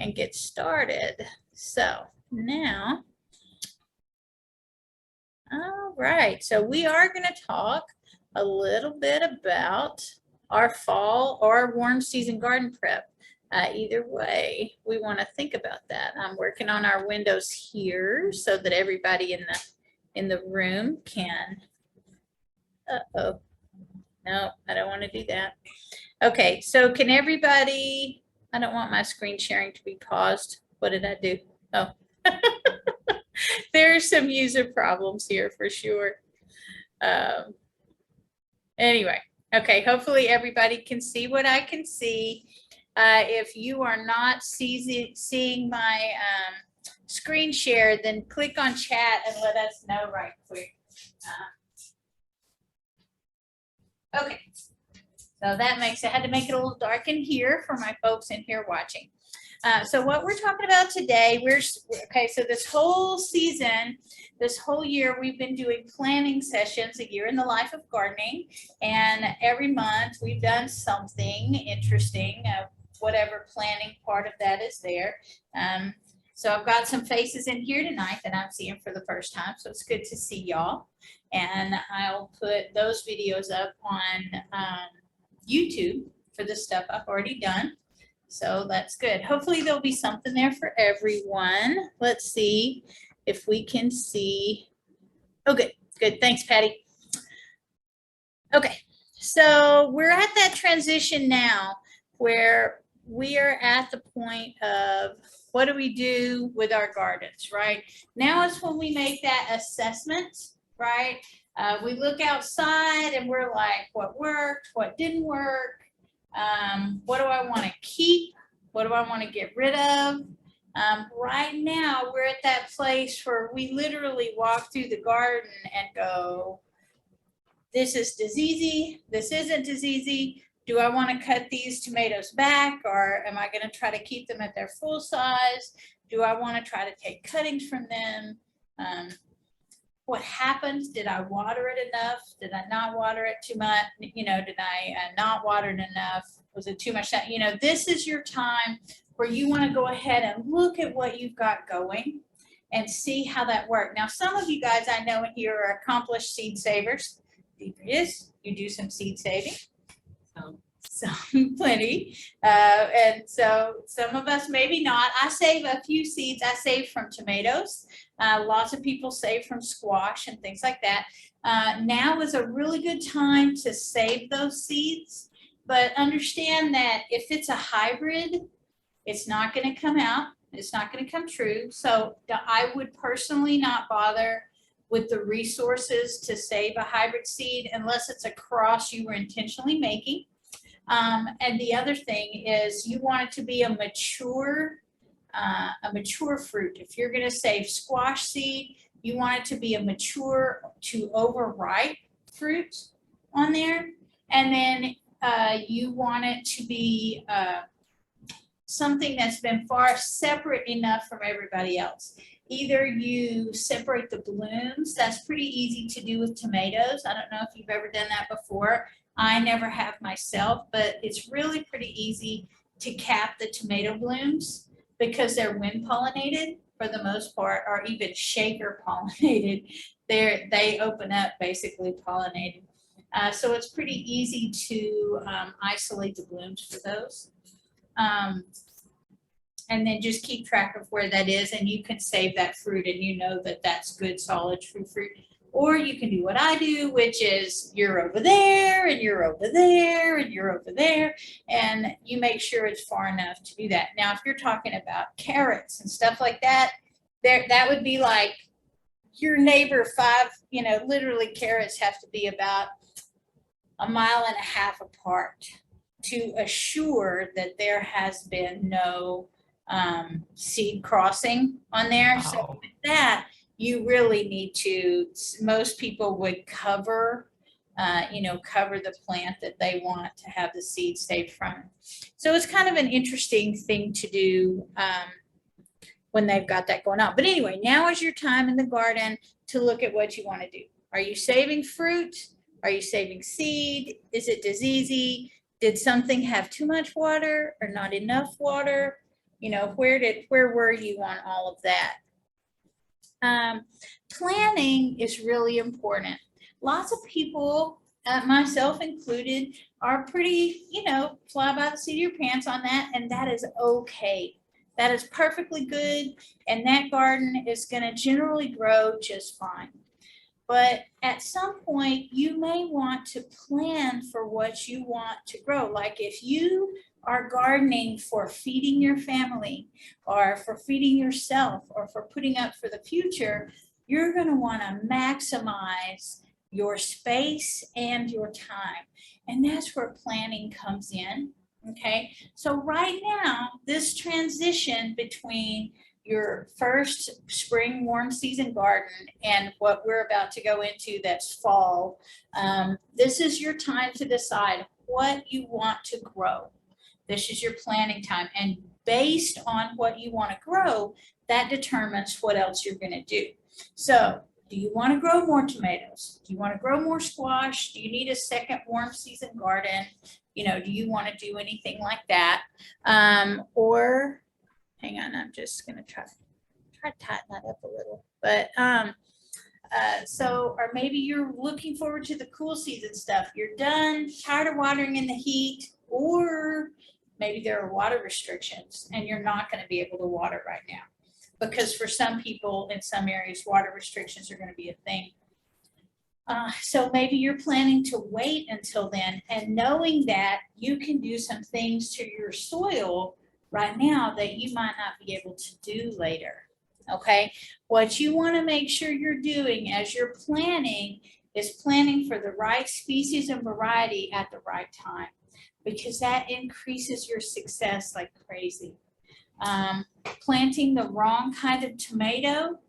and get started. So now, all right, so we are going to talk a little bit about our fall or warm season garden prep. Either way, we want to think about that. I'm working on our windows here so that everybody in the room can. Uh-oh. No, I don't want to do that. Okay, so can everybody, I don't want my screen sharing to be paused. What did I do? Oh, there are some user problems here for sure. Anyway, okay, hopefully everybody can see what I can see. If you are not seeing my screen share, then click on chat and let us know right quick. Okay, so that makes, I had to make it a little dark in here for my folks in here watching. So what we're talking about today, okay, so this whole season, this whole year, we've been doing planning sessions, a year in the life of gardening, and every month we've done something interesting, whatever planning part of that is there. So I've got some faces in here tonight that I'm seeing for the first time, so it's good to see y'all. And I'll put those videos up on YouTube for the stuff I've already done. So that's good. Hopefully there'll be something there for everyone. Let's see if we can see. Oh, good. Good. Thanks, Patty. Okay. So we're at that transition now where we are at the point of what do we do with our gardens, right? Now is when we make that assessment, right? We look outside and we're like, what worked, what didn't work? What do I want to keep? What do I want to get rid of? Right now, we're at that place where we literally walk through the garden and go, this is diseasey, this isn't diseasey. Do I want to cut these tomatoes back, or am I going to try to keep them at their full size? Do I want to try to take cuttings from them? What happens? Did I water it enough? Did I not water it too much? You know, did I not water it enough? Was it too much? You know, this is your time where you want to go ahead and look at what you've got going and see how that worked. Now, some of you guys I know in here are accomplished seed savers. Demetrius, you do some seed saving. Some plenty. And so some of us maybe not. I save a few seeds. I save from tomatoes. Lots of people save from squash and things like that. Now is a really good time to save those seeds, but understand that if it's a hybrid, it's not going to come out. It's not going to come true. So I would personally not bother with the resources to save a hybrid seed unless it's a cross you were intentionally making. And the other thing is you want it to be a mature fruit. If you're going to save squash seed, you want it to be a mature to overripe fruit on there. And then you want it to be something that's been far separate enough from everybody else. Either you separate the blooms. That's pretty easy to do with tomatoes. I don't know if you've ever done that before. I never have myself, but it's really pretty easy to cap the tomato blooms because they're wind pollinated for the most part, or even shaker pollinated. They open up basically pollinated. So it's pretty easy to isolate the blooms for those. And then just keep track of where that is, and you can save that fruit and you know that that's good solid true fruit. Or you can do what I do, which is you're over there and you're over there and you're over there, and you make sure it's far enough to do that. Now, if you're talking about carrots and stuff like that, that would be like your neighbor literally carrots have to be about 1.5 miles apart to assure that there has been no seed crossing on there. Wow. So with that, you really need to, most people would cover the plant that they want to have the seed saved from. So it's kind of an interesting thing to do when they've got that going on. But anyway, now is your time in the garden to look at what you want to do. Are you saving fruit? Are you saving seed? Is it diseasey? Did something have too much water or not enough water? You know, where were you on all of that? Planning is really important. Lots of people, myself included, are pretty, you know, fly by the seat of your pants on that, and that is okay. That is perfectly good, and that garden is going to generally grow just fine. But at some point, you may want to plan for what you want to grow. Like if you are gardening for feeding your family or for feeding yourself or for putting up for the future, you're going to want to maximize your space and your time. And that's where planning comes in. Okay, so right now, this transition between your first spring warm season garden and what we're about to go into, that's fall, this is your time to decide what you want to grow. This is your planning time, and based on what you want to grow, that determines what else you're going to do. So do you want to grow more tomatoes? Do you want to grow more squash? Do you need a second warm season garden? You know, do you want to do anything like that? Or hang on, I'm just going to try to tighten that up a little. But so, or maybe you're looking forward to the cool season stuff. You're done, tired of watering in the heat, or maybe there are water restrictions and you're not going to be able to water right now. Because for some people in some areas, water restrictions are going to be a thing. So maybe you're planning to wait until then, and knowing that you can do some things to your soil right now that you might not be able to do later. Okay, what you want to make sure you're doing as you're planning is planning for the right species and variety at the right time, because that increases your success like crazy. Planting the wrong kind of tomato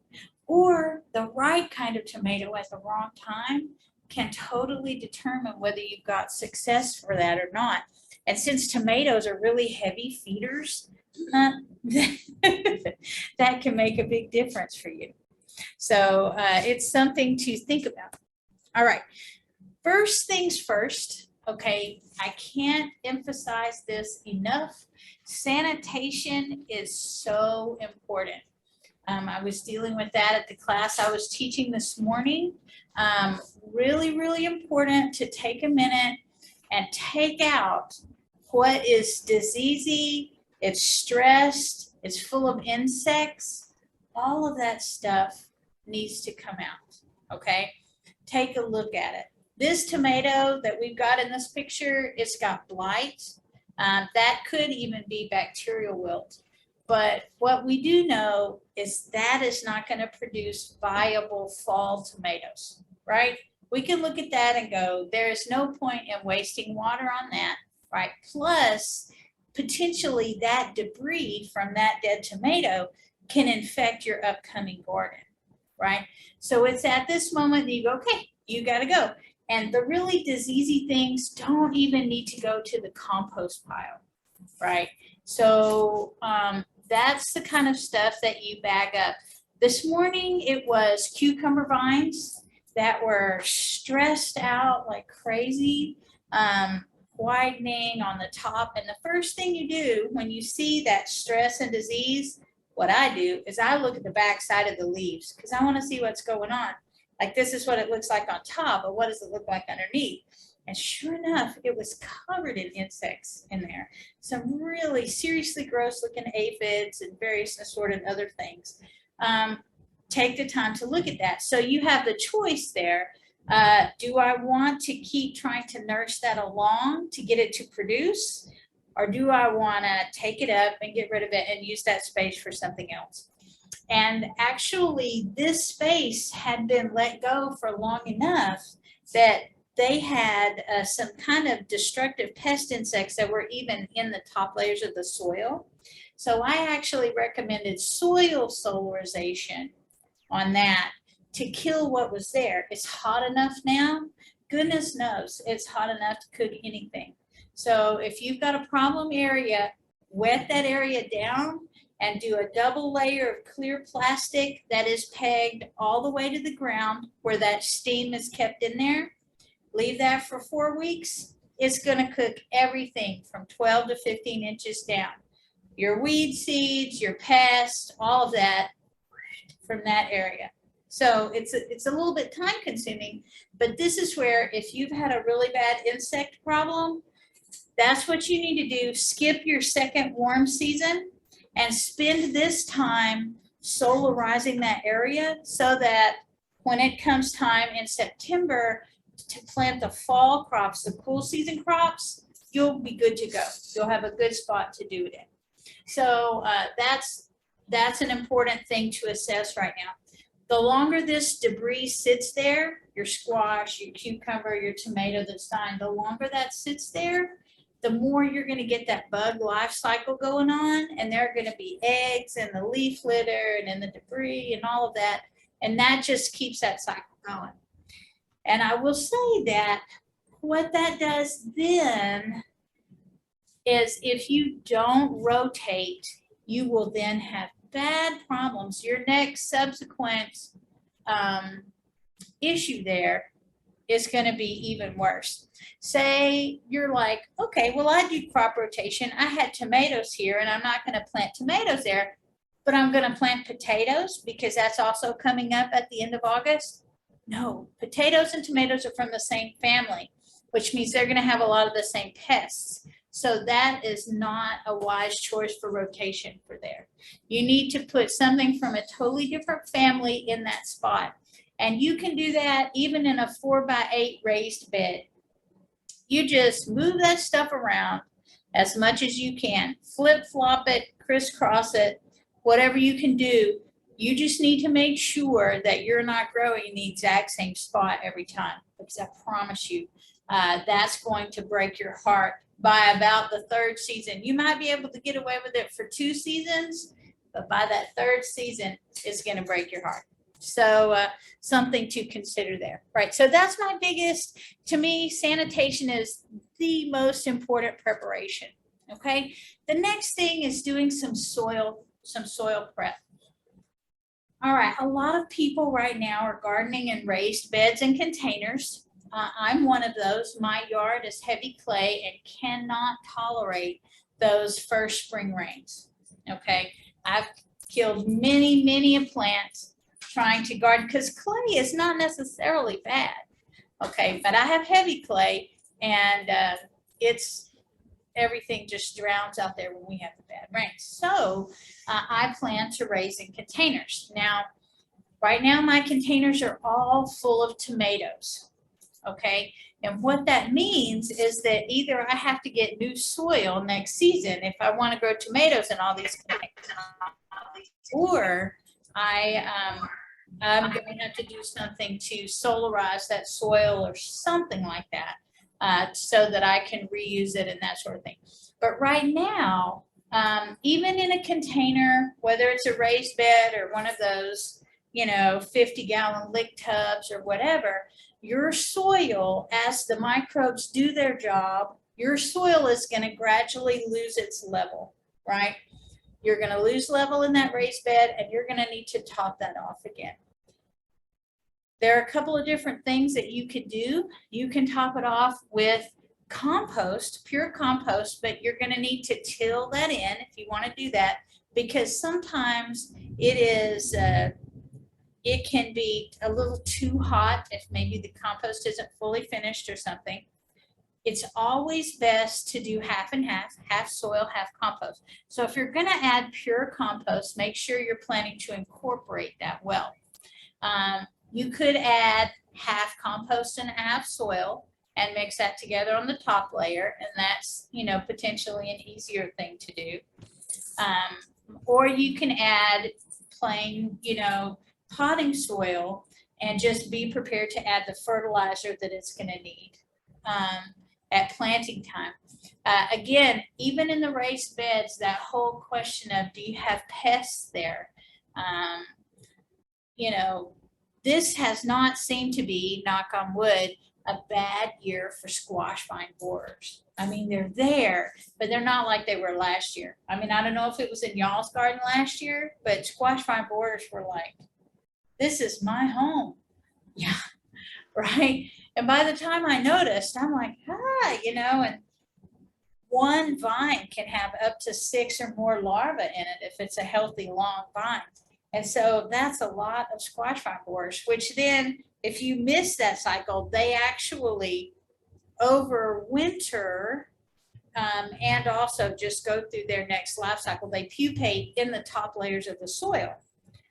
or the right kind of tomato at the wrong time can totally determine whether you've got success for that or not. And since tomatoes are really heavy feeders, that can make a big difference for you. So it's something to think about. All right, first things first, okay, I can't emphasize this enough. Sanitation is so important. I was dealing with that at the class I was teaching this morning. Really, really important to take a minute and take out what is diseasey, it's stressed, it's full of insects. All of that stuff needs to come out, okay? Take a look at it. This tomato that we've got in this picture, it's got blight. That could even be bacterial wilt. But what we do know is that is not going to produce viable fall tomatoes, right? We can look at that and go, there is no point in wasting water on that, right? Plus, potentially that debris from that dead tomato can infect your upcoming garden, right? So it's at this moment that you go, okay, you got to go. And the really diseasey things don't even need to go to the compost pile, right? So that's the kind of stuff that you bag up. This morning, it was cucumber vines that were stressed out like crazy, widening on the top. And the first thing you do when you see that stress and disease, what I do is I look at the back side of the leaves because I want to see what's going on. Like this is what it looks like on top, but what does it look like underneath? And sure enough, it was covered in insects in there. Some really seriously gross looking aphids and various assorted other things. Take the time to look at that. So you have the choice there. Do I want to keep trying to nurse that along to get it to produce? Or do I want to take it up and get rid of it and use that space for something else? And actually, this space had been let go for long enough that they had some kind of destructive pest insects that were even in the top layers of the soil. So I actually recommended soil solarization on that to kill what was there. It's hot enough now. Goodness knows it's hot enough to cook anything. So if you've got a problem area, wet that area down and do a double layer of clear plastic that is pegged all the way to the ground where that steam is kept in there. Leave that for 4 weeks. It's going to cook everything from 12 to 15 inches down. your weed seeds, your pests, all of that from that area. So it's a little bit time consuming, but this is where if you've had a really bad insect problem, that's what you need to do. Skip your second warm season and spend this time solarizing that area so that when it comes time in September to plant the fall crops, the cool season crops, you'll be good to go. You'll have a good spot to do it in. So that's an important thing to assess right now. The longer this debris sits there, your squash, your cucumber, your tomato that's dying, the longer that sits there, the more you're going to get that bug life cycle going on, and there are going to be eggs and the leaf litter and in the debris and all of that, and that just keeps that cycle going. And I will say that what that does then is if you don't rotate, you will then have bad problems. Your next subsequent issue there is going to be even worse. Say you're like, okay, well, I do crop rotation. I had tomatoes here and I'm not going to plant tomatoes there, but I'm going to plant potatoes because that's also coming up at the end of August. No, potatoes and tomatoes are from the same family, which means they're going to have a lot of the same pests. So that is not a wise choice for rotation for there. You need to put something from a totally different family in that spot. And you can do that even in a 4x8 raised bed. You just move that stuff around as much as you can. Flip flop it, crisscross it, whatever you can do. You just need to make sure that you're not growing in the exact same spot every time, because I promise you, that's going to break your heart by about the third season. You might be able to get away with it for 2 seasons, but by that third season, it's going to break your heart. So something to consider there, right? So that's my biggest, to me, sanitation is the most important preparation, okay? The next thing is doing some soil prep. All right, a lot of people right now are gardening in raised beds and containers. I'm one of those. My yard is heavy clay and cannot tolerate those first spring rains, okay? I've killed many plants trying to garden because clay is not necessarily bad, okay? But I have heavy clay and everything just drowns out there when we have the bad rains. So I plan to raise in containers. Now, right now my containers are all full of tomatoes, okay? And what that means is that either I have to get new soil next season if I want to grow tomatoes in all these containers, or I'm going to have to do something to solarize that soil or something like that so that I can reuse it and that sort of thing. But right now, even in a container, whether it's a raised bed or one of those, 50-gallon lick tubs or whatever, your soil, as the microbes do their job, your soil is going to gradually lose its level, right? You're going to lose level in that raised bed and you're going to need to top that off again. There are a couple of different things that you could do. You can top it off with compost, pure compost, but you're going to need to till that in if you want to do that, because sometimes it can be a little too hot if maybe the compost isn't fully finished or something. It's always best to do half and half soil, half compost. So if you're going to add pure compost, make sure you're planning to incorporate that well. You could add half compost and half soil and mix that together on the top layer, and that's potentially an easier thing to do. Or you can add plain potting soil and just be prepared to add the fertilizer that it's going to need at planting time. Again, even in the raised beds, that whole question of do you have pests there? This has not seemed to be, knock on wood, a bad year for squash vine borers. I mean, they're there, but they're not like they were last year. I mean, I don't know if it was in y'all's garden last year, but squash vine borers were like, this is my home. Yeah, right? And by the time I noticed, I'm like, and one vine can have up to 6 or more larvae in it if it's a healthy long vine. And so that's a lot of squash vine borers, which then if you miss that cycle, they actually overwinter and also just go through their next life cycle. They pupate in the top layers of the soil.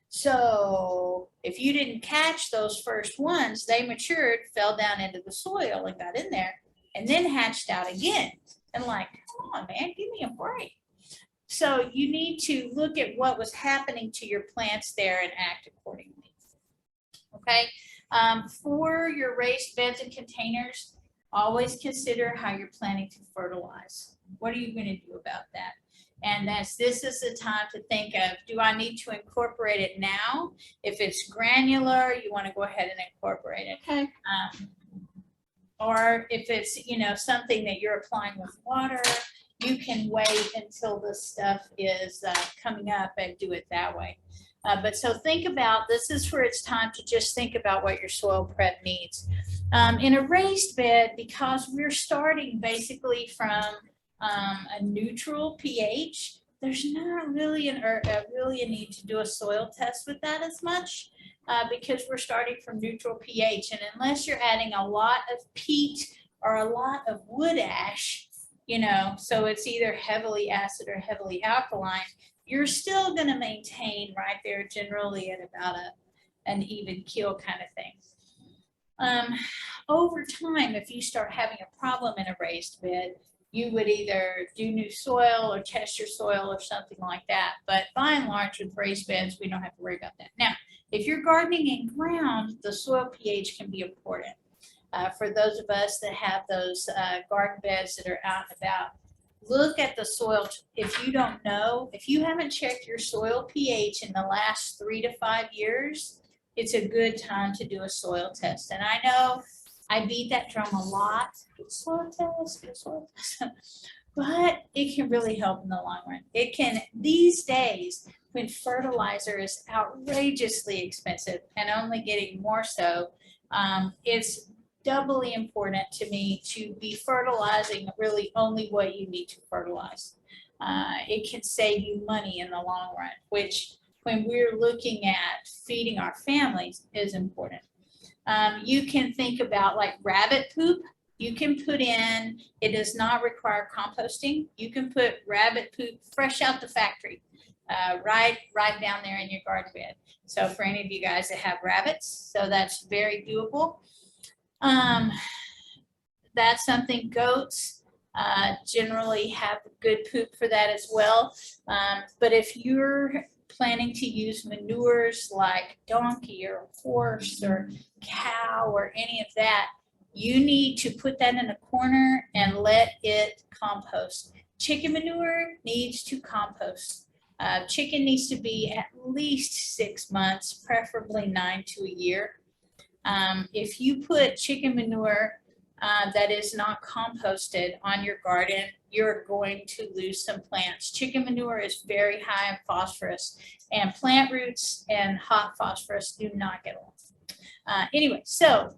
So if you didn't catch those first ones, they matured, fell down into the soil and got in there and then hatched out again. And like, come on, man, give me a break. So you need to look at what was happening to your plants there and act accordingly. Okay. For your raised beds and containers, always consider how you're planning to fertilize. What are you going to do about that? And this is the time to think of, do I need to incorporate it now? If it's granular, you want to go ahead and incorporate it. Okay. Or if it's, something that you're applying with water, you can wait until the stuff is coming up and do it that way. But so think about, this is where it's time to just think about what your soil prep needs. In a raised bed, because we're starting basically from a neutral pH, there's not really a need to do a soil test with that as much because we're starting from neutral pH. And unless you're adding a lot of peat or a lot of wood ash, so it's either heavily acid or heavily alkaline, you're still going to maintain right there generally at about an even keel kind of thing. Over time, if you start having a problem in a raised bed, you would either do new soil or test your soil or something like that. But by and large, with raised beds, we don't have to worry about that. Now, if you're gardening in ground, the soil pH can be important. For those of us that have those garden beds that are out and about, look at the soil. If you don't know, if you haven't checked your soil pH in the last 3 to 5 years, it's a good time to do a soil test. And I know I beat that drum a lot. Good soil test, good soil test. But it can really help in the long run. It can, these days, when fertilizer is outrageously expensive and only getting more so, it's doubly important to me to be fertilizing really only what you need to fertilize. It can save you money in the long run, which when we're looking at feeding our families is important. You can think about like rabbit poop. You can put in, it does not require composting. You can put rabbit poop fresh out the factory, right down there in your garden bed. So for any of you guys that have rabbits, so that's very doable. That's something. Goats generally have good poop for that as well. But if you're planning to use manures like donkey or horse or cow or any of that, you need to put that in a corner and let it compost. Chicken manure needs to compost. Chicken needs to be at least 6 months, preferably 9 to a year. If you put chicken manure that is not composted on your garden, you're going to lose some plants. Chicken manure is very high in phosphorus, and plant roots and hot phosphorus do not get along. Anyway, so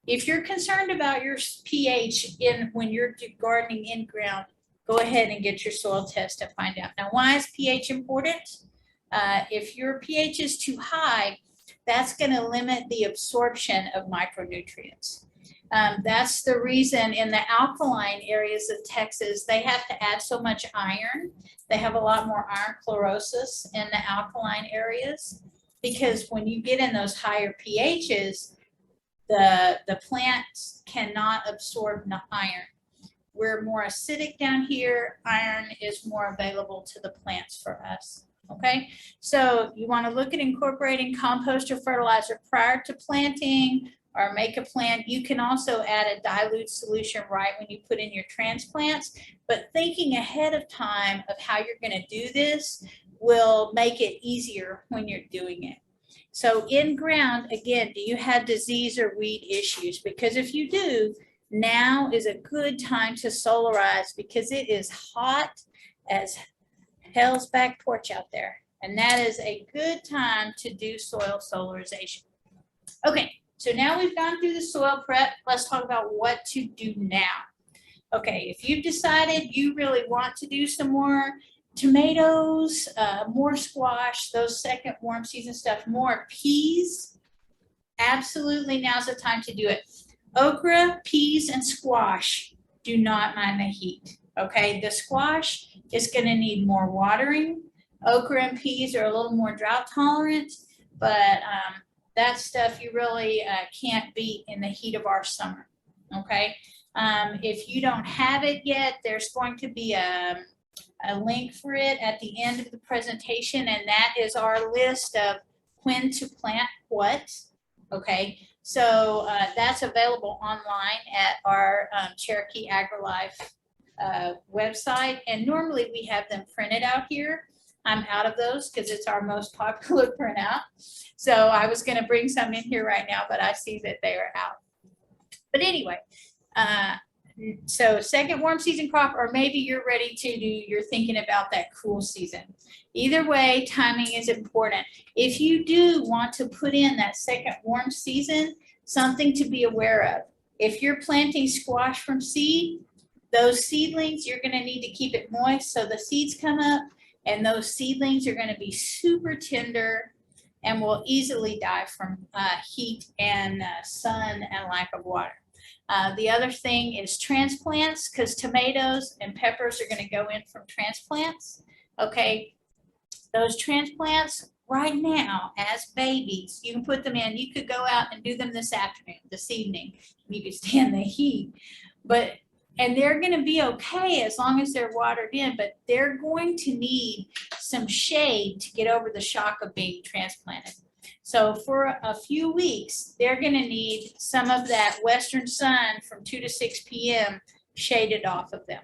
if you're concerned about your pH when you're gardening in ground, go ahead and get your soil test to find out. Now, why is pH important? If your pH is too high, that's going to limit the absorption of micronutrients. That's the reason in the alkaline areas of Texas, they have to add so much iron. They have a lot more iron chlorosis in the alkaline areas because when you get in those higher pHs, the plants cannot absorb iron. We're more acidic down here. Iron is more available to the plants for us. Okay, so you want to look at incorporating compost or fertilizer prior to planting or make a plan. You can also add a dilute solution right when you put in your transplants, but thinking ahead of time of how you're going to do this will make it easier when you're doing it. So in ground, again, do you have disease or weed issues? Because if you do, now is a good time to solarize because it is hot as hell's back porch out there. And that is a good time to do soil solarization. Okay, so now we've gone through the soil prep. Let's talk about what to do now. Okay, if you've decided you really want to do some more tomatoes, more squash, those second warm season stuff, more peas, absolutely now's the time to do it. Okra, peas, and squash do not mind the heat. Okay, the squash is going to need more watering. Okra and peas are a little more drought tolerant, but that stuff you really can't beat in the heat of our summer. Okay, if you don't have it yet, there's going to be a link for it at the end of the presentation, and that is our list of when to plant what. Okay, so that's available online at our Cherokee AgriLife website, and normally we have them printed out here. I'm out of those because it's our most popular printout. So I was going to bring some in here right now, but I see that they are out. But anyway, so second warm season crop, or maybe you're ready to do, you're thinking about that cool season. Either way, timing is important. If you do want to put in that second warm season, something to be aware of. If you're planting squash from seed, those seedlings, you're going to need to keep it moist so the seeds come up, and those seedlings are going to be super tender and will easily die from heat and sun and lack of water. The other thing is transplants, because tomatoes and peppers are going to go in from transplants. Okay, those transplants right now as babies, you can put them in. You could go out and do them this afternoon, this evening. You could stand the heat, and they're going to be okay as long as they're watered in, but they're going to need some shade to get over the shock of being transplanted. So for a few weeks, they're going to need some of that western sun from 2 to 6 p.m. shaded off of them.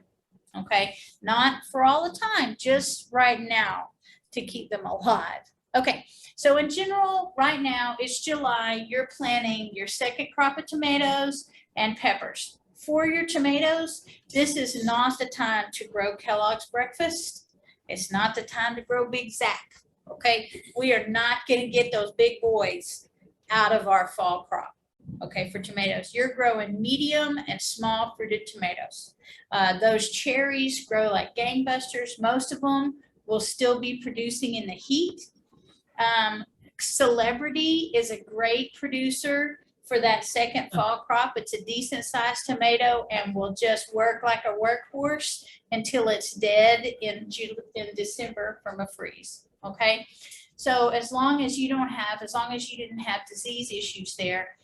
Okay, not for all the time, just right now to keep them alive. Okay, so in general, right now it's July. You're planting your second crop of tomatoes and peppers. For your tomatoes, this is not the time to grow Kellogg's breakfast. It's not the time to grow Big Zack. Okay, we are not going to get those big boys out of our fall crop. Okay, for tomatoes, you're growing medium and small fruited tomatoes. Those cherries grow like gangbusters. Most of them will still be producing in the heat. Celebrity is a great producer for that second fall crop. It's a decent sized tomato and will just work like a workhorse until it's dead in December from a freeze. Okay, so as long as you didn't have disease issues there,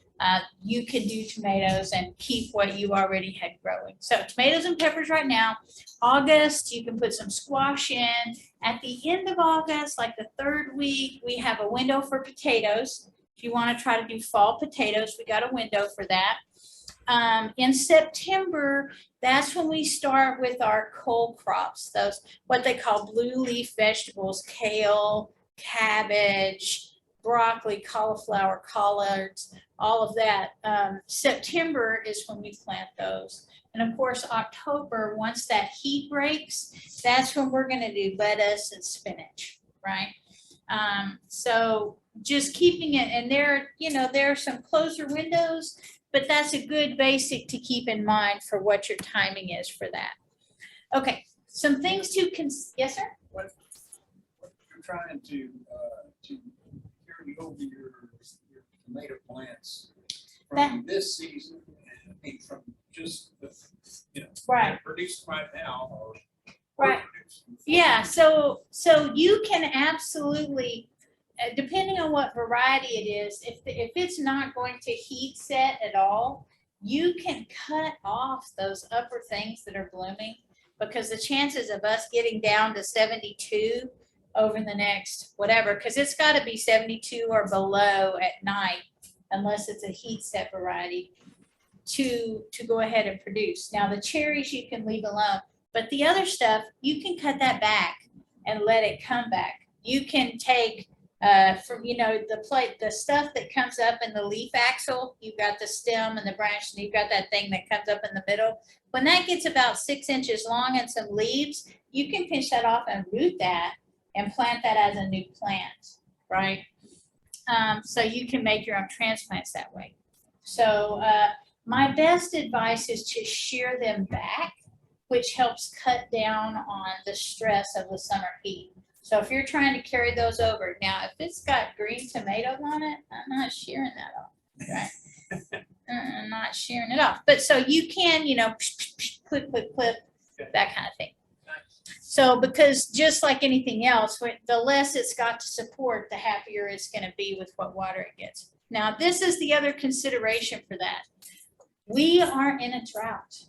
you can do tomatoes and keep what you already had growing. So tomatoes and peppers right now. August, you can put some squash in. At the end of August, like the third week, we have a window for potatoes. If you want to try to do fall potatoes, we got a window for that. In September, that's when we start with our cole crops, those what they call blue leaf vegetables, kale, cabbage, broccoli, cauliflower, collards, all of that. September is when we plant those. And of course, October, once that heat breaks, that's when we're going to do lettuce and spinach, right? So just keeping it, and there are some closer windows, but that's a good basic to keep in mind for what your timing is for that. Okay, some things to yes, sir? What you're trying to carry over your tomato plants from this season, and I mean from just the, right, produced right now, or right. Yeah, so you can absolutely, depending on what variety it is, if it's not going to heat set at all, you can cut off those upper things that are blooming, because the chances of us getting down to 72 over the next whatever, because it's got to be 72 or below at night, unless it's a heat set variety, to go ahead and produce. Now the cherries you can leave alone, but the other stuff you can cut that back and let it come back. You can take from the stuff that comes up in the leaf axil, you've got the stem and the branch, and you've got that thing that comes up in the middle. When that gets about 6 inches long and some leaves, you can pinch that off and root that and plant that as a new plant, right? So you can make your own transplants that way. So my best advice is to shear them back, which helps cut down on the stress of the summer heat. So if you're trying to carry those over, now if it's got green tomato on it, I'm not shearing that off, right? I'm not shearing it off. But so you can, you know, clip, clip, clip, that kind of thing. So because just like anything else, the less it's got to support, the happier it's going to be with what water it gets. Now, this is the other consideration for that. We are in a drought.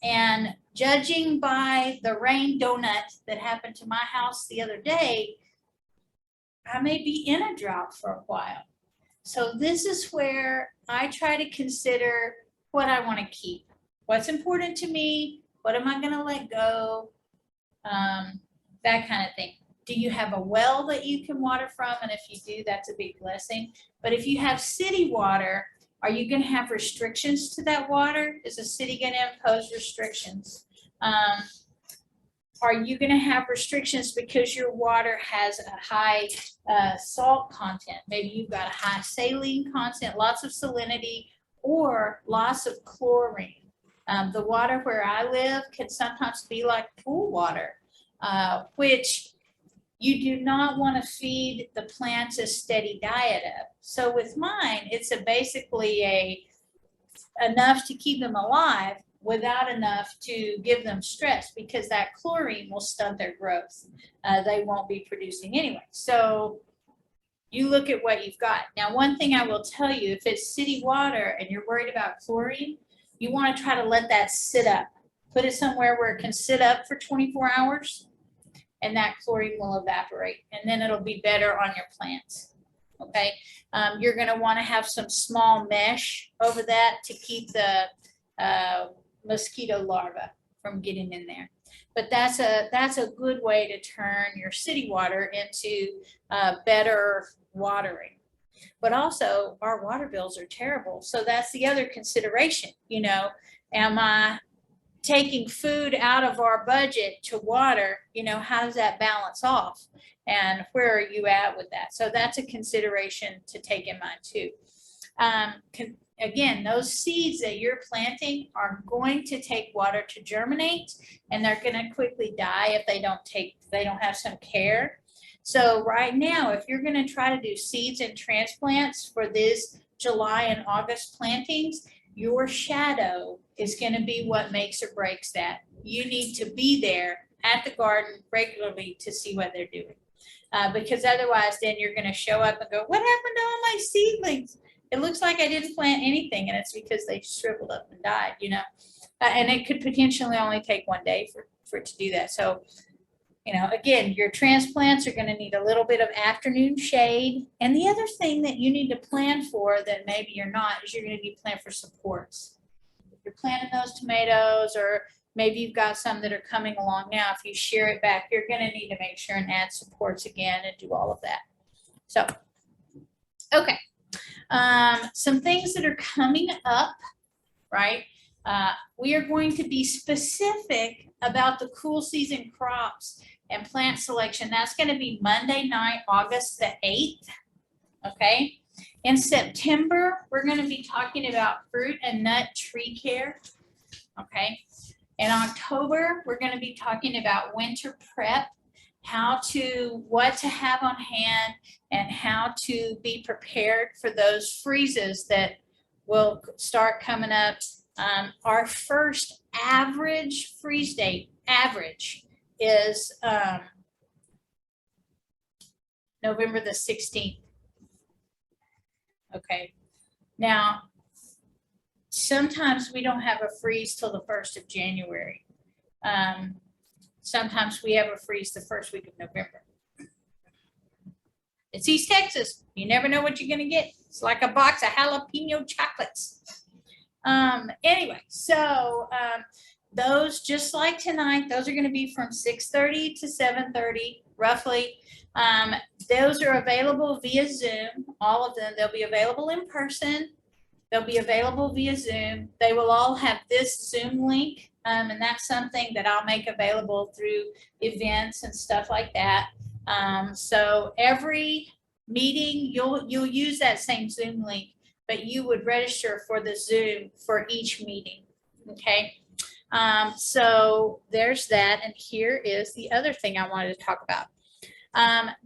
And judging by the rain donut that happened to my house the other day, I may be in a drought for a while. So this is where I try to consider what I want to keep. What's important to me? What am I going to let go? That kind of thing. Do you have a well that you can water from? And if you do, that's a big blessing. But if you have city water, are you going to have restrictions to that water? Is the city going to impose restrictions? Are you going to have restrictions because your water has a high salt content? Maybe you've got a high saline content, lots of salinity, or lots of chlorine. The water where I live can sometimes be like pool water, which you do not want to feed the plants a steady diet of. So with mine, it's basically enough to keep them alive without enough to give them stress, because that chlorine will stunt their growth. They won't be producing anyway. So you look at what you've got. Now, one thing I will tell you, if it's city water and you're worried about chlorine, you want to try to let that sit up. Put it somewhere where it can sit up for 24 hours, and that chlorine will evaporate, and then it'll be better on your plants. Okay, you're going to want to have some small mesh over that to keep the mosquito larvae from getting in there. But that's a good way to turn your city water into better watering. But also, our water bills are terrible, so that's the other consideration. You know, am I taking food out of our budget to water? You know, how does that balance off? And where are you at with that? So that's a consideration to take in mind too. Again, those seeds that you're planting are going to take water to germinate, and they're going to quickly die if they don't have some care. So right now, if you're going to try to do seeds and transplants for this July and August plantings, your shadow is going to be what makes or breaks that. You need to be there at the garden regularly to see what they're doing. Because otherwise, then you're going to show up and go, what happened to all my seedlings? It looks like I didn't plant anything, and it's because they shriveled up and died, you know. And it could potentially only take one day for it to do that. So, you know, again, your transplants are going to need a little bit of afternoon shade. And the other thing that you need to plan for that maybe you're not is you're going to need to plan for supports. If you're planting those tomatoes, or maybe you've got some that are coming along now, if you shear it back, you're going to need to make sure and add supports again and do all of that. So, okay. Some things that are coming up, right? We are going to be specific about the cool season crops and plant selection. That's going to be Monday night, August the 8th. Okay. In September, we're going to be talking about fruit and nut tree care. Okay. In October, we're going to be talking about winter prep, what to have on hand, and how to be prepared for those freezes that will start coming up. Our first average freeze date, is November the 16th. Okay. Now, sometimes we don't have a freeze till the 1st of January. Sometimes we have a freeze the first week of November. It's East Texas. You never know what you're going to get. It's like a box of jalapeno chocolates. Anyway, so those, just like tonight, those are going to be from 6:30 to 7:30, roughly. Those are available via Zoom, all of them. They'll be available in person. They'll be available via Zoom. They will all have this Zoom link, and that's something that I'll make available through events and stuff like that. So every meeting, you'll use that same Zoom link but you would register for the Zoom for each meeting, okay? So there's that, and here is the other thing I wanted to talk about.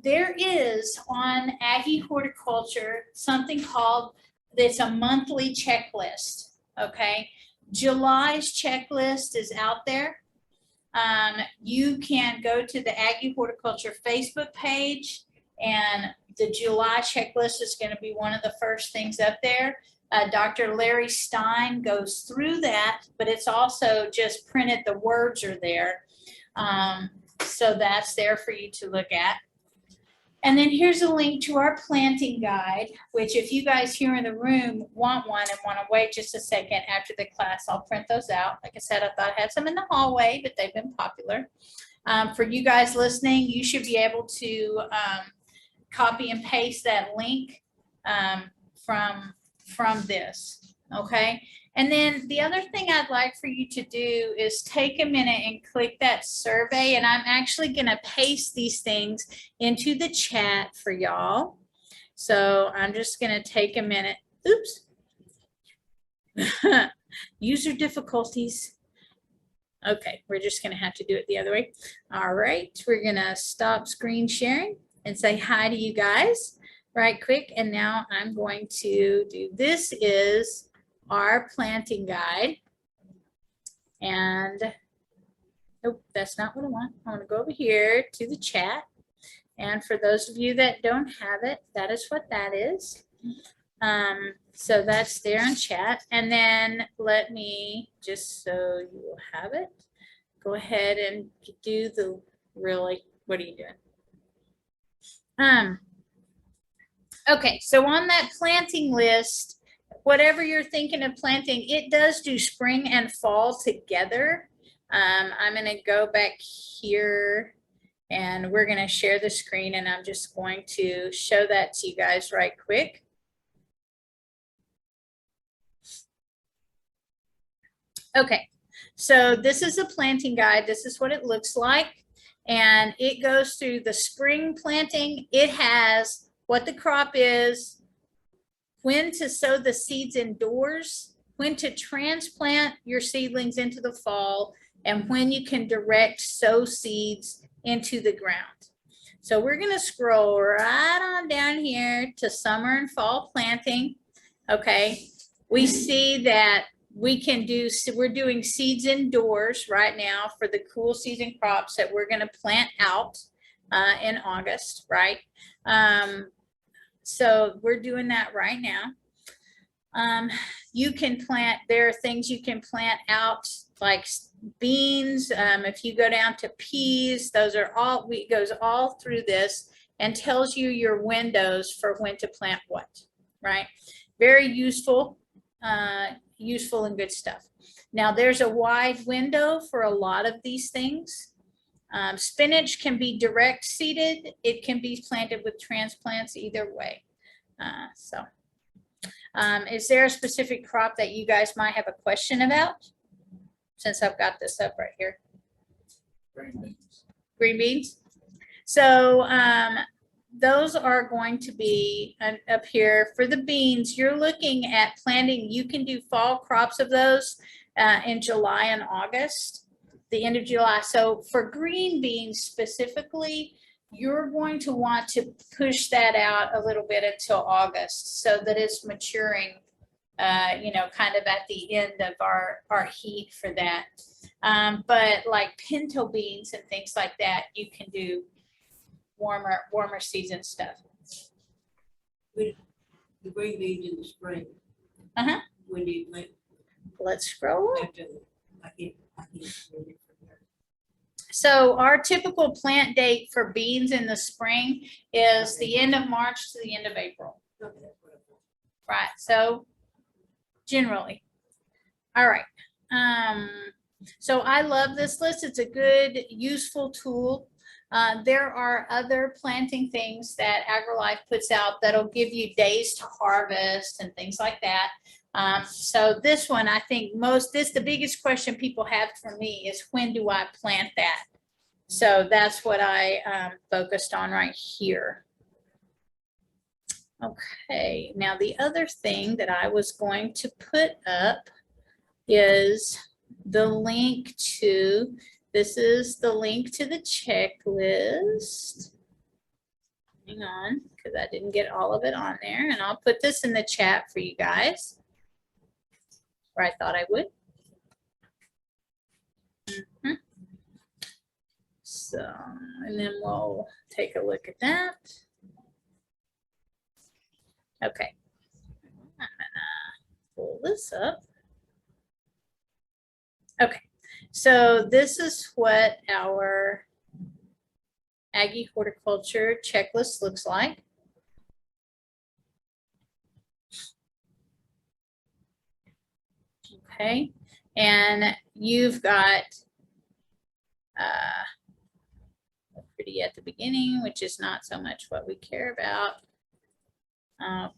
There is on Aggie Horticulture something called, it's a monthly checklist, okay? July's checklist is out there. You can go to the Aggie Horticulture Facebook page, and the July checklist is going to be one of the first things up there. Dr. Larry Stein goes through that, but it's also just printed, the words are there. So that's there for you to look at. And then here's a link to our planting guide, which if you guys here in the room want one and want to wait just a second after the class, I'll print those out. Like I said, I thought I had some in the hallway, but they've been popular. For you guys listening, you should be able to copy and paste that link from this, okay? And then the other thing I'd like for you to do is take a minute and click that survey, and I'm actually going to paste these things into the chat for y'all. So I'm just going to take a minute. Oops. User difficulties. Okay, we're just going to have to do it the other way. All right, we're going to stop screen sharing and say hi to you guys right quick. And now I'm going to do, this is our planting guide. And nope, that's not what I want. I want to go over here to the chat. And for those of you that don't have it, that is what that is. So that's there in chat. And then let me, just so you will have it, go ahead and do the really, what are you doing? Okay, so on that planting list, whatever you're thinking of planting, it does do spring and fall together. I'm going to go back here and we're going to share the screen, and I'm just going to show that to you guys right quick. Okay, so this is a planting guide. This is what it looks like. And it goes through the spring planting. It has what the crop is, when to sow the seeds indoors, when to transplant your seedlings into the fall, and when you can direct sow seeds into the ground. So we're going to scroll right on down here to summer and fall planting. Okay, we see that we can do, so we're doing seeds indoors right now for the cool season crops that we're going to plant out in August, right? So we're doing that right now. You can plant, there are things you can plant out like beans. If you go down to peas, those are all, it goes all through this and tells you your windows for when to plant what, right? Very useful, useful and good stuff. Now there's a wide window for a lot of these things. Spinach can be direct seeded. It can be planted with transplants either way. Is there a specific crop that you guys might have a question about? Since I've got this up right here. Green beans. Green beans. So those are going to be up here. For the beans, you're looking at planting. You can do fall crops of those in July and August, the end of July. So for green beans specifically, you're going to want to push that out a little bit until August so that it's maturing, you know, kind of at the end of our heat for that. But like pinto beans and things like that, you can do warmer season stuff. The green beans in the spring. Uh-huh. When do you plant? Let's scroll. I can't read it from there. So our typical plant date for beans in the spring is the end of March to the end of April. Okay, that's what I thought. Right. So generally. All right. So I love this list. It's a good, useful tool. There are other planting things that AgriLife puts out that'll give you days to harvest and things like that. So this one, I think the biggest question people have for me is, when do I plant that? So that's what I focused on right here. Okay, now the other thing that I was going to put up is the link to, this is the link to the checklist. Hang on, because I didn't get all of it on there, and I'll put this in the chat for you guys, or I thought I would. So, and then we'll take a look at that. Okay, I'm gonna pull this up. Okay, so this is what our Aggie horticulture checklist looks like. Okay, and you've got pretty at the beginning, which is not so much what we care about.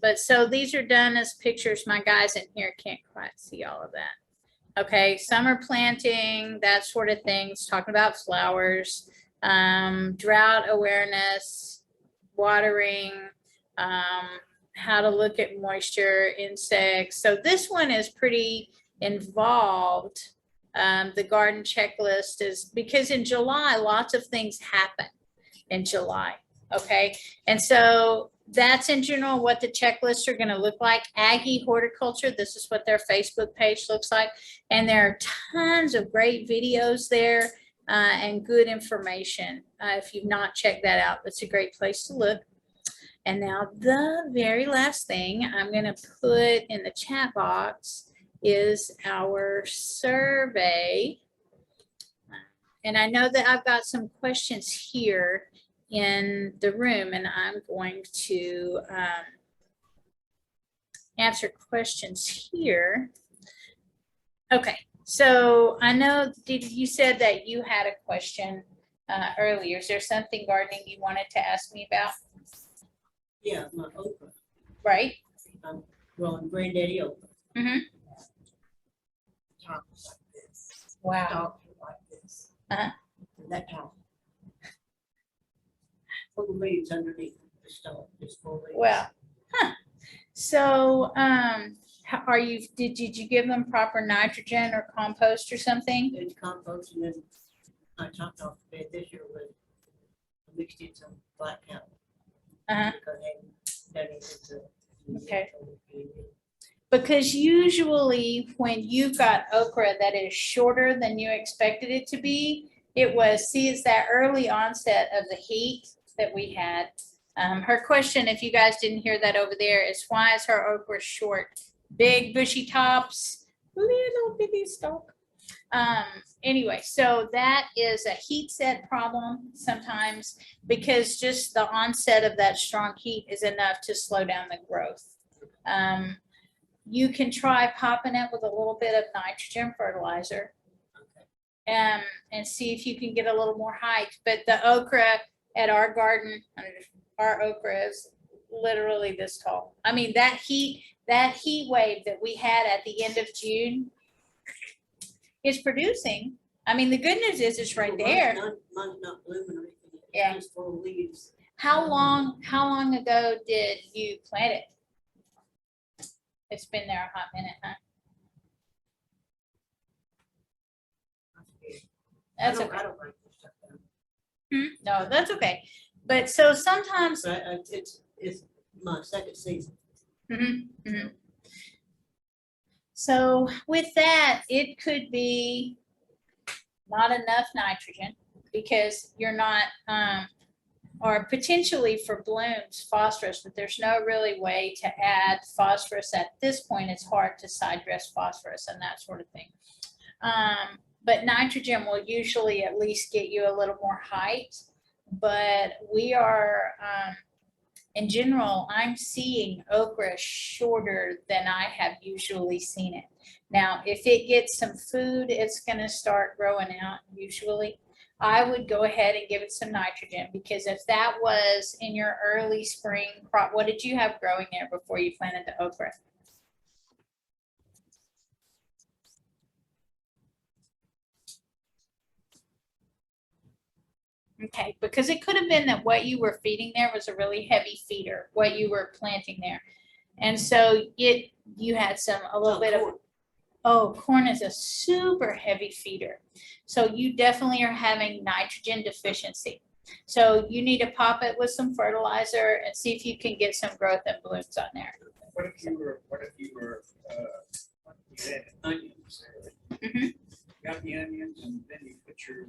But so these are done as pictures. My guys in here can't quite see all of that. Okay, summer planting, that sort of things, talking about flowers, drought awareness, watering, how to look at moisture, insects. So this one is pretty involved. The garden checklist is because in July, lots of things happen in July. Okay, and so that's in general what the checklists are going to look like. Aggie Horticulture, this is what their Facebook page looks like. And there are tons of great videos there and good information. If you've not checked that out, that's a great place to look. And now the very last thing I'm going to put in the chat box is our survey. And I know that I've got some questions here in the room, and I'm going to answer questions here. Okay, so I know you said that you had a question earlier. Is there something gardening you wanted to ask me about? Yeah, my okra. Right. I'm growing granddaddy okra. Mm-hmm. Top is like this. Wow. Top is like this. Uh-huh. And that top. Full of leaves underneath the stalk, just full leaves. Well, huh. So, did you give them proper nitrogen or compost or something? And compost, and then I chopped off the bed this year with, I mixed in some black cow. Uh-huh. Because I hadn't done it Okay. Because usually when you've got okra that is shorter than you expected it to be, it's that early onset of the heat that we had. Her question, if you guys didn't hear that over there, is why is her okra short? Big bushy tops, little bitty stalk. Anyway, so that is a heat set problem sometimes because just the onset of that strong heat is enough to slow down the growth. You can try popping it with a little bit of nitrogen fertilizer and see if you can get a little more height. But the okra at our garden, our okra is literally this tall. I mean, that heat wave that we had at the end of June is producing. I mean, the good news is it's right there. Mine's not blooming or anything. Yeah. It's full of leaves. How long ago did you plant it? It's been there a hot minute, huh? That's okay. I don't like this stuff. No, that's okay. But so sometimes. But it's my second season. So with that, it could be not enough nitrogen because you're not, or potentially for blooms, phosphorus, but there's no really way to add phosphorus at this point. It's hard to side dress phosphorus and that sort of thing. But nitrogen will usually at least get you a little more height. But we are, in general, I'm seeing okra shorter than I have usually seen it. Now, if it gets some food, it's going to start growing out usually. I would go ahead and give it some nitrogen because if that was in your early spring crop, what did you have growing there before you planted the okra? Okay, because it could have been that what you were feeding there was a really heavy feeder, what you were planting there. And so you had a little bit of, corn is a super heavy feeder. So you definitely are having nitrogen deficiency. So you need to pop it with some fertilizer and see if you can get some growth and blooms on there. What if you had onions there? Mhm. You got the onions and then you put your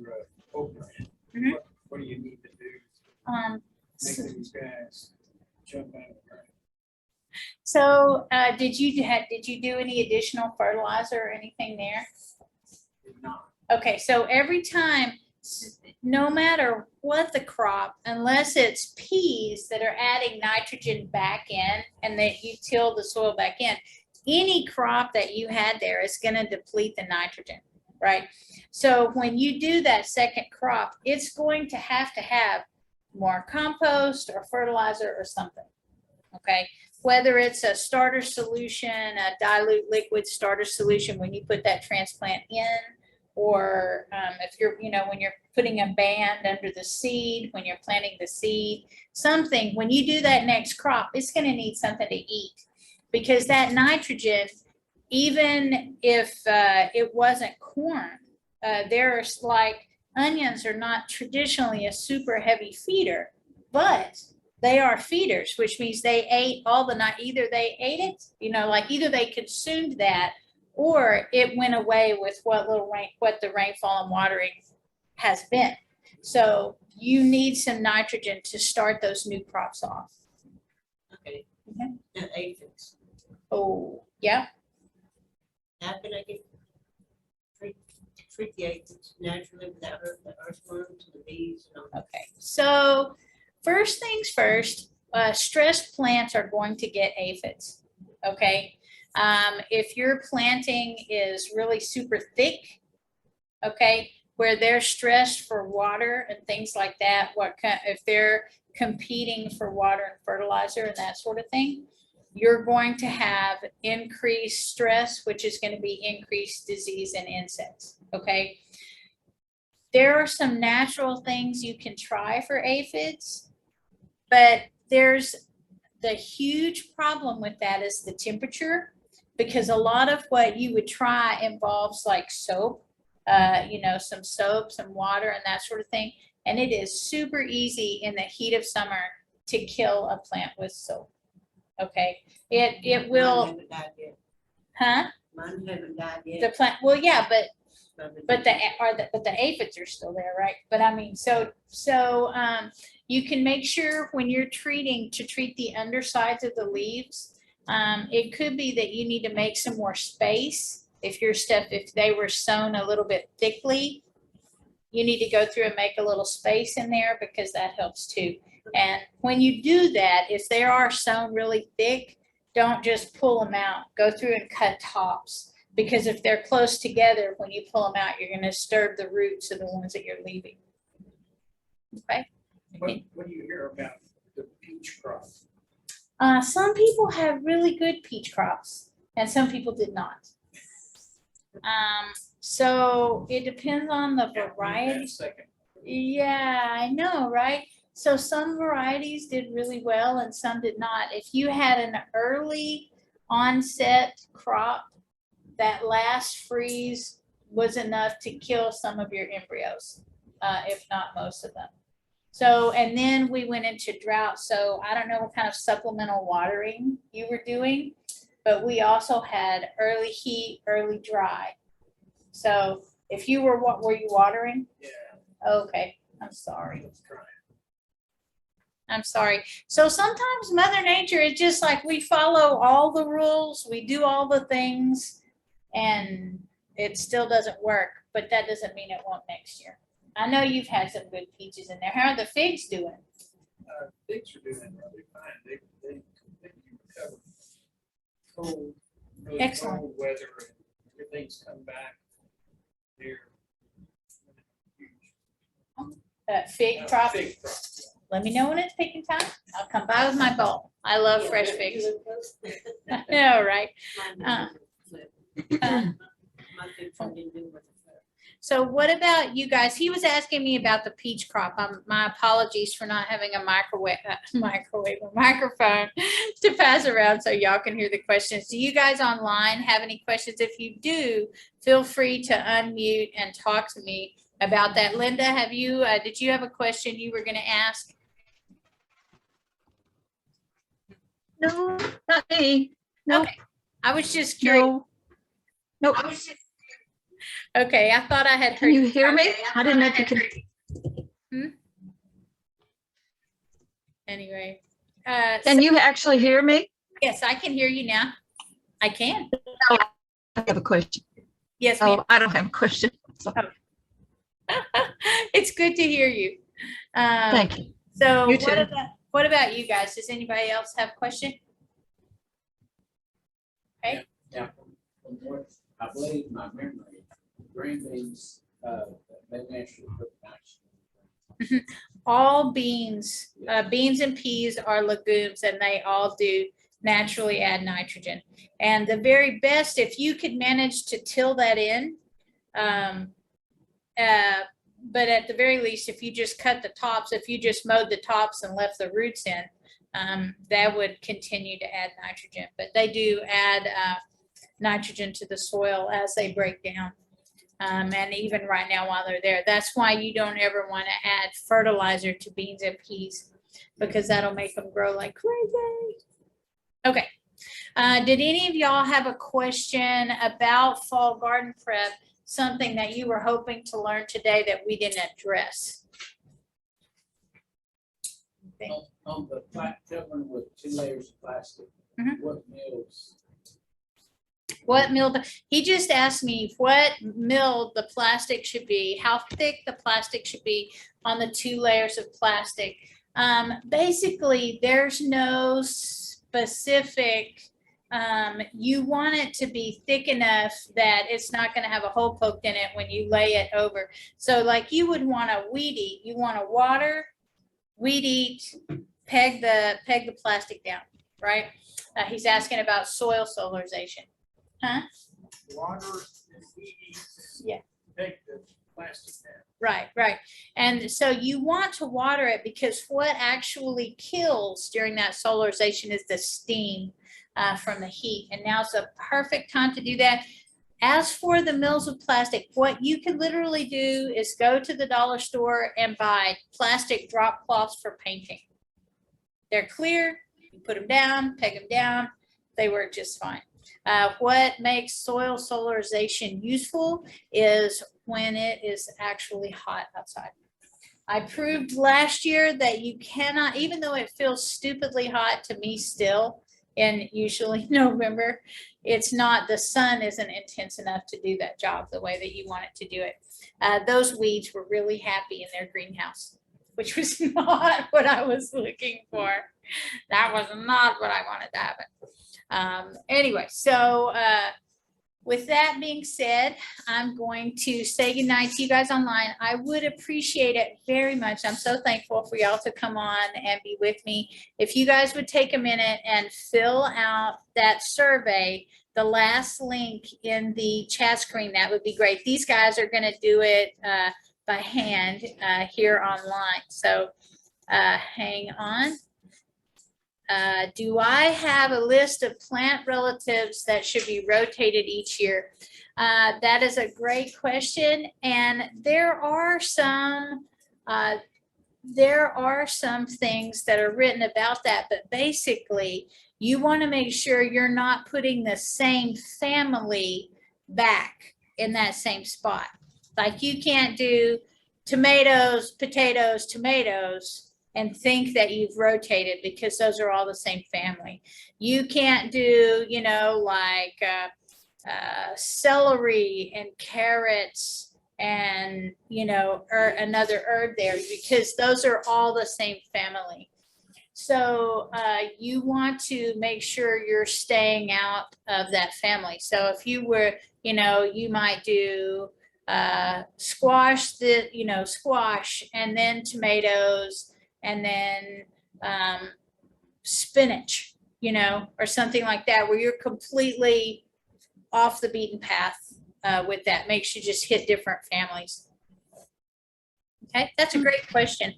okra in. Mhm. What do you need to do Um, to make these guys jump out of the ground? so did you do any additional fertilizer or anything there? Did not. Okay, so every time, no matter what the crop, unless it's peas that are adding nitrogen back in and that you till the soil back in, any crop that you had there is going to deplete the nitrogen, right? So when you do that second crop, it's going to have more compost or fertilizer or something, okay? Whether it's a starter solution, a dilute liquid starter solution when you put that transplant in, or if you're, when you're putting a band under the seed, when you're planting the seed, something, when you do that next crop, it's going to need something to eat, because that nitrogen, even if it wasn't corn, there's like onions are not traditionally a super heavy feeder, but they are feeders, which means they ate all the night. Either they ate it, either they consumed that, or it went away with what the rainfall and watering has been. So you need some nitrogen to start those new crops off. Okay. Mhm. And aphids. Oh, yeah. How can I treat the aphids naturally without hurting the earthworms and the bees and all? Okay. So first things first, stressed plants are going to get aphids. Okay. If your planting is really super thick, okay, where they're stressed for water and things like that, if they're competing for water and fertilizer and that sort of thing, you're going to have increased stress, which is going to be increased disease and insects, okay? There are some natural things you can try for aphids, but there's the huge problem with that is the temperature, because a lot of what you would try involves like soap, some soap, some water and that sort of thing. And it is super easy in the heat of summer to kill a plant with soap. Okay, it Mine will, haven't died yet. huh? Mine haven't died The yet. plant, well, yeah, but the aphids are still there, right? But I mean, so you can make sure when you're to treat the undersides of the leaves. It could be that you need to make some more space. If they were sown a little bit thickly, you need to go through and make a little space in there, because that helps too. And when you do that, if they are sown really thick, don't just pull them out. Go through and cut tops, because if they're close together, when you pull them out, you're going to disturb the roots of the ones that you're leaving. Okay. What do you hear about the peach crop? Some people have really good peach crops, and some people did not. So it depends on the variety. Second. Yeah, I know, right? So some varieties did really well and some did not. If you had an early onset crop, that last freeze was enough to kill some of your embryos, if not most of them. So, and then we went into drought. So I don't know what kind of supplemental watering you were doing, but we also had early heat, early dry. So if you were you watering? Yeah. Okay, I'm sorry. Let's try it. I'm sorry. So sometimes Mother Nature is just like, we follow all the rules, we do all the things, and it still doesn't work, but that doesn't mean it won't next year. I know you've had some good peaches in there. How are the figs doing? Figs are doing really fine. They completely recovered. Cold, really Excellent. cold weather, and everything's come back. They're huge. Fig crop. Fig crop. Let me know when it's picking time. I'll come by with my bowl. I love fresh figs. I know, right? Mine didn't flip. Uh, My fig tree didn't do with it. So what about you guys? He was asking me about the peach crop. My apologies for not having a microphone to pass around so y'all can hear the questions. Do you guys online have any questions? If you do, feel free to unmute and talk to me about that. Linda, have you, did you have a question you were going to ask? No, not me. No, Okay. I was just curious. no. Nope. Okay, I thought I had heard. Can you hear me? I didn't know if you could. Anyway. Can you actually hear me? Yes, I can hear you now. I can. I have a question. Yes, ma'am. Oh, I don't have a question. So, It's good to hear you. thank you. So You what too. about you guys? Does anybody else have a question? Yeah, from what I believe my memory, green beans, they naturally put nitrogen. All beans, beans and peas are legumes, and they all do naturally add nitrogen. And the very best, if you could manage to till that in, but at the very least, if you just cut the tops, if you just mowed the tops and left the roots in, that would continue to add nitrogen. But they do add nitrogen to the soil as they break down. And even right now while they're there, that's why you don't ever want to add fertilizer to beans and peas, because that'll make them grow like crazy. Okay. Did any of y'all have a question about fall garden prep, something that you were hoping to learn today that we didn't address? On the flat covering with 2 layers of plastic, what mills? What mill? He just asked me what mill the plastic should be, how thick the plastic should be on the 2 layers of plastic. Basically, there's no specific, you want it to be thick enough that it's not going to have a hole poked in it when you lay it over. So like you would want to weed eat, you want to water, weed eat, peg the plastic down, right? He's asking about soil solarization. Huh? Water and weed eat. Yeah. Take the plastic down. Right. And so you want to water it because what actually kills during that solarization is the steam from the heat. And now's the perfect time to do that. As for the mills of plastic, what you can literally do is go to the dollar store and buy plastic drop cloths for painting. They're clear, you put them down, peg them down, they work just fine. What makes soil solarization useful is when it is actually hot outside. I proved last year that you cannot, even though it feels stupidly hot to me still, in usually November, it's not, the sun isn't intense enough to do that job the way that you want it to do it. Those weeds were really happy in their greenhouse, which was not what I was looking for. That was not what I wanted to happen. Anyway, so with that being said, I'm going to say goodnight to you guys online. I would appreciate it very much. I'm so thankful for y'all to come on and be with me. If you guys would take a minute and fill out that survey, the last link in the chat screen, that would be great. These guys are going to do it by hand here online. So hang on. Do I have a list of plant relatives that should be rotated each year? That is a great question. And there are some things that are written about that, but basically you want to make sure you're not putting the same family back in that same spot. Like you can't do tomatoes, potatoes, tomatoes, and think that you've rotated because those are all the same family. You can't do, you know, like celery and carrots and, you know, another herb there because those are all the same family. So you want to make sure you're staying out of that family. So if you were, you know, you might do squash and then tomatoes, and then spinach, you know, or something like that, where you're completely off the beaten path with that. Makes you just hit different families. Okay, that's a great question.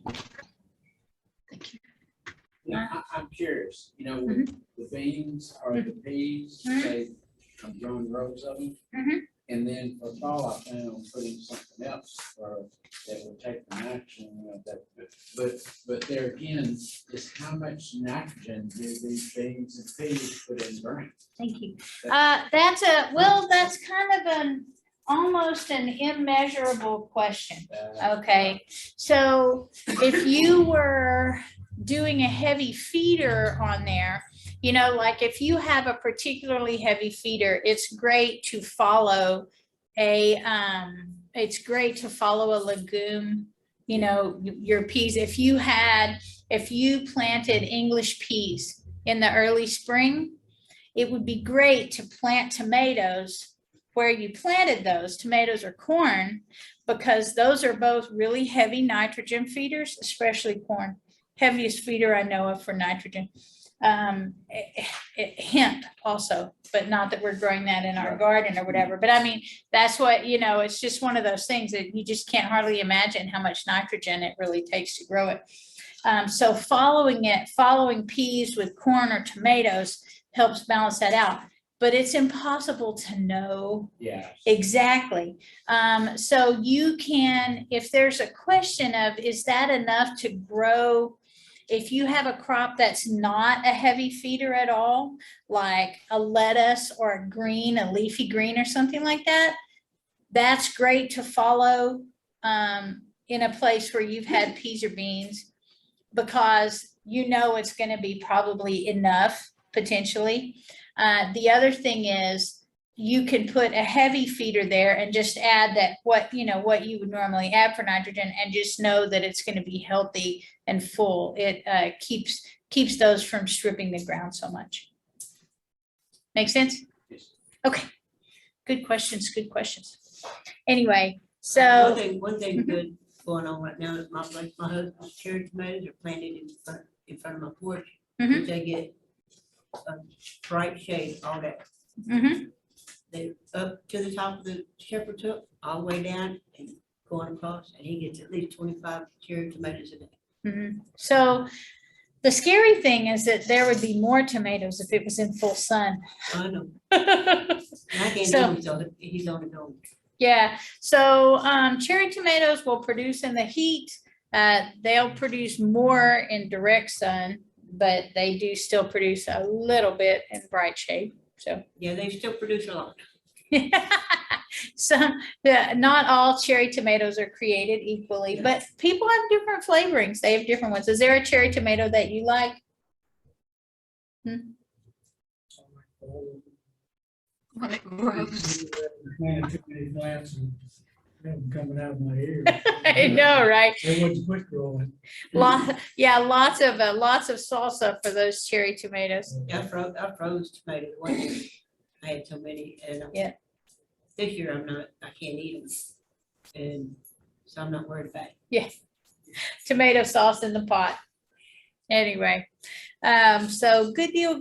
Thank you. I'm curious, Mm-hmm. with the beans or the peas, say, I'm growing rows of them. Mhm. And then for fall, I plan on putting something else that will take the nitrogen, but there again, is how much nitrogen do these beans and peas put in the ground? Thank you. That's kind of almost an immeasurable question. Okay, so if you were doing a heavy feeder on there, like if you have a particularly heavy feeder, it's great to follow a legume, your peas. If you planted English peas in the early spring, it would be great to plant tomatoes where you planted those, tomatoes or corn, because those are both really heavy nitrogen feeders, especially corn. Heaviest feeder I know of for nitrogen. Hemp also, but not that we're growing that in our garden or whatever. But I mean, that's what, it's just one of those things that you just can't hardly imagine how much nitrogen it really takes to grow it. So following peas with corn or tomatoes helps balance that out. But it's impossible to know exactly. So you can, if there's a question of, is that enough to grow? If you have a crop that's not a heavy feeder at all, like a lettuce or a leafy green or something like that, that's great to follow in a place where you've had peas or beans, because it's going to be probably enough potentially. The other thing is you can put a heavy feeder there and just add that what you would normally add for nitrogen, and just know that it's going to be healthy and full. It keeps those from stripping the ground so much. Make sense? Okay. Good questions. Good questions. Anyway, so One thing good going on right now is my husband's cherry tomatoes are planted in front of my porch. Mhm. Which they get a bright shade all day. Mhm. They up to the top of the shepherd's hook, all the way down and going across, and he gets at least 25 cherry tomatoes a day. Mhm. So the scary thing is that there would be more tomatoes if it was in full sun. I know. And I can't So- do it, he's on his own. Yeah, so cherry tomatoes will produce in the heat. They'll produce more in direct sun, but they do still produce a little bit in bright shade. So Yeah, they still produce a lot. not all cherry tomatoes are created equally, but people have different flavorings. They have different ones. Is there a cherry tomato that you like? When it grows. Planted too many plants and them coming out of my ears. I know, right? They wouldn't quit growing. Lots of salsa for those cherry tomatoes. I froze tomatoes one year. I had so many, and Yeah. this year I can't eat them. And so I'm not worried about it. Tomato sauce in the pot. Anyway, so good deal.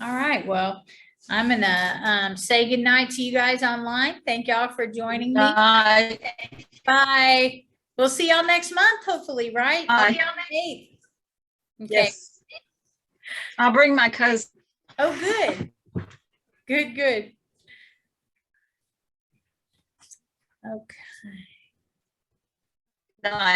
All right, well, I'm gonna say goodnight to you guys online. Thank y'all for joining me. Bye. Bye. We'll see y'all next month, hopefully, right? Bye. See y'all on the 8th. Okay. Yes. I'll bring my cousin. Oh, good. Good. Okay. Bye.